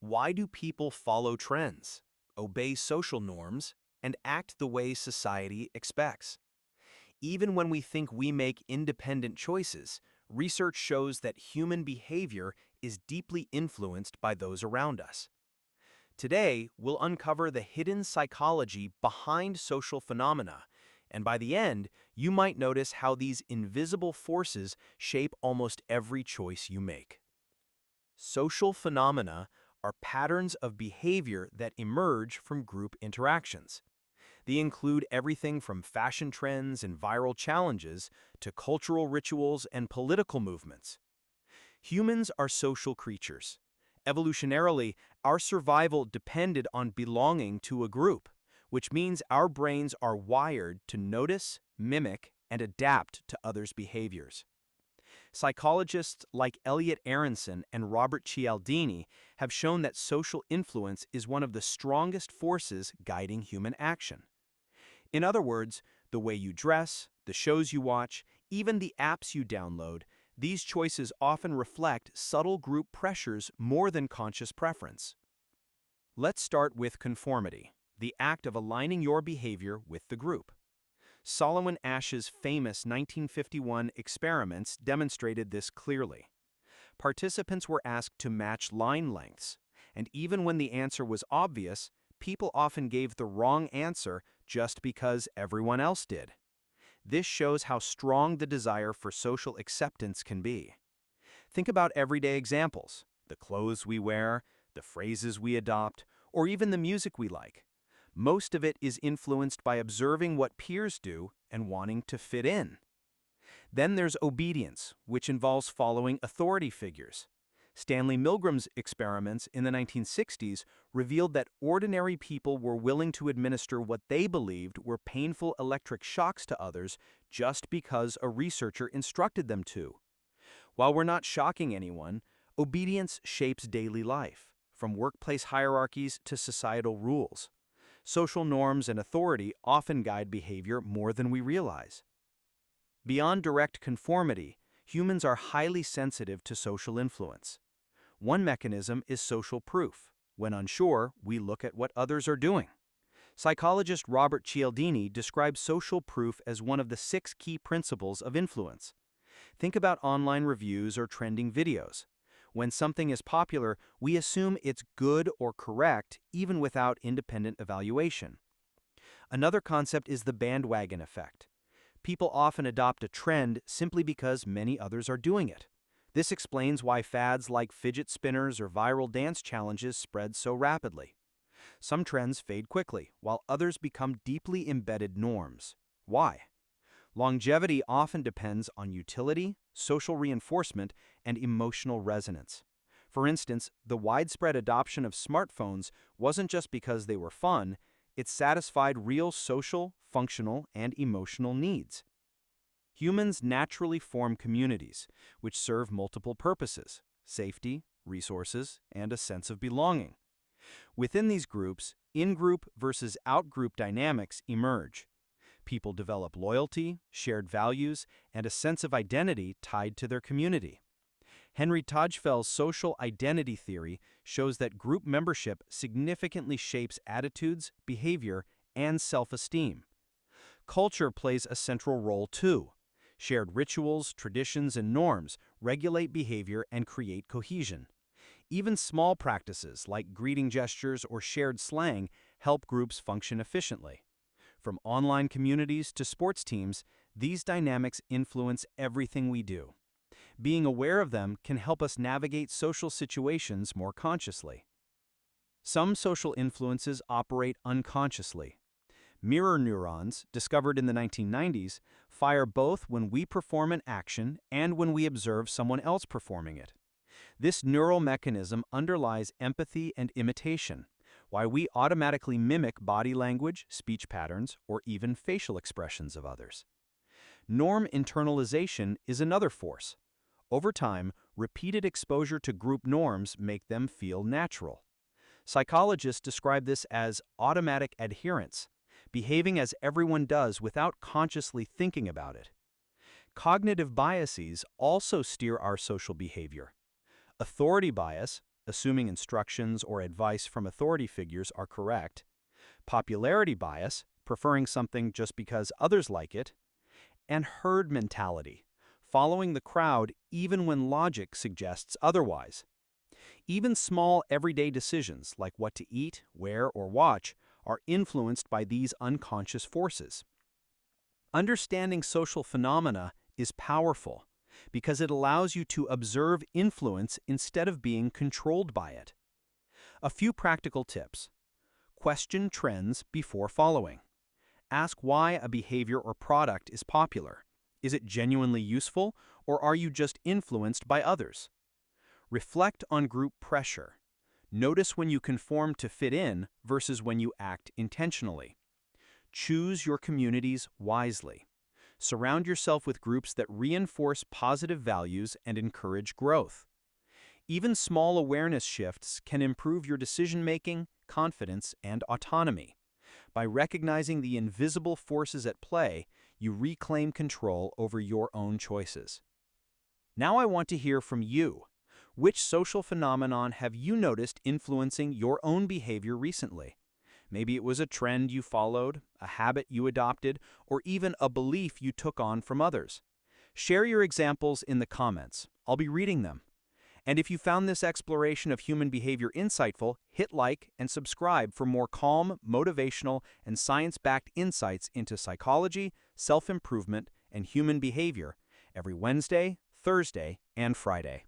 Why do people follow trends, obey social norms, and act the way society expects? Even when we think we make independent choices, research shows that human behavior is deeply influenced by those around us. Today, we'll uncover the hidden psychology behind social phenomena, and by the end, you might notice how these invisible forces shape almost every choice you make. Social phenomena are patterns of behavior that emerge from group interactions. They include everything from fashion trends and viral challenges to cultural rituals and political movements. Humans are social creatures. Evolutionarily, our survival depended on belonging to a group, which means our brains are wired to notice, mimic, and adapt to others' behaviors. Psychologists like Elliot Aronson and Robert Cialdini have shown that social influence is one of the strongest forces guiding human action. In other words, the way you dress, the shows you watch, even the apps you download, these choices often reflect subtle group pressures more than conscious preference. Let's start with conformity, the act of aligning your behavior with the group. Solomon Asch's famous 1951 experiments demonstrated this clearly. Participants were asked to match line lengths, and even when the answer was obvious, people often gave the wrong answer just because everyone else did. This shows how strong the desire for social acceptance can be. Think about everyday examples: the clothes we wear, the phrases we adopt, or even the music we like. Most of it is influenced by observing what peers do and wanting to fit in. Then there's obedience, which involves following authority figures. Stanley Milgram's experiments in the 1960s revealed that ordinary people were willing to administer what they believed were painful electric shocks to others just because a researcher instructed them to. While we're not shocking anyone, obedience shapes daily life, from workplace hierarchies to societal rules. Social norms and authority often guide behavior more than we realize. Beyond direct conformity, humans are highly sensitive to social influence. One mechanism is social proof. When unsure, we look at what others are doing. Psychologist Robert Cialdini describes social proof as one of the 6 key principles of influence. Think about online reviews or trending videos. When something is popular, we assume it's good or correct even without independent evaluation. Another concept is the bandwagon effect. People often adopt a trend simply because many others are doing it. This explains why fads like fidget spinners or viral dance challenges spread so rapidly. Some trends fade quickly, while others become deeply embedded norms. Why? Longevity often depends on utility, social reinforcement, and emotional resonance. For instance, the widespread adoption of smartphones wasn't just because they were fun, it satisfied real social, functional, and emotional needs. Humans naturally form communities, which serve multiple purposes: safety, resources, and a sense of belonging. Within these groups, in-group versus out-group dynamics emerge. People develop loyalty, shared values, and a sense of identity tied to their community. Henry Tajfel's social identity theory shows that group membership significantly shapes attitudes, behavior, and self-esteem. Culture plays a central role too. Shared rituals, traditions, and norms regulate behavior and create cohesion. Even small practices like greeting gestures or shared slang help groups function efficiently. From online communities to sports teams, these dynamics influence everything we do. Being aware of them can help us navigate social situations more consciously. Some social influences operate unconsciously. Mirror neurons, discovered in the 1990s, fire both when we perform an action and when we observe someone else performing it. This neural mechanism underlies empathy and imitation, why we automatically mimic body language, speech patterns, or even facial expressions of others. Norm internalization is another force. Over time, repeated exposure to group norms make them feel natural. Psychologists describe this as automatic adherence, behaving as everyone does without consciously thinking about it. Cognitive biases also steer our social behavior. Authority bias, assuming instructions or advice from authority figures are correct, popularity bias, preferring something just because others like it, and herd mentality, following the crowd even when logic suggests otherwise. Even small everyday decisions like what to eat, wear, or watch are influenced by these unconscious forces. Understanding social phenomena is powerful because it allows you to observe influence instead of being controlled by it. A few practical tips. Question trends before following. Ask why a behavior or product is popular. Is it genuinely useful, or are you just influenced by others? Reflect on group pressure. Notice when you conform to fit in versus when you act intentionally. Choose your communities wisely. Surround yourself with groups that reinforce positive values and encourage growth. Even small awareness shifts can improve your decision-making, confidence, and autonomy. By recognizing the invisible forces at play, you reclaim control over your own choices. Now I want to hear from you. Which social phenomenon have you noticed influencing your own behavior recently? Maybe it was a trend you followed, a habit you adopted, or even a belief you took on from others. Share your examples in the comments. I'll be reading them. And if you found this exploration of human behavior insightful, hit like and subscribe for more calm, motivational, and science-backed insights into psychology, self-improvement, and human behavior every Wednesday, Thursday, and Friday.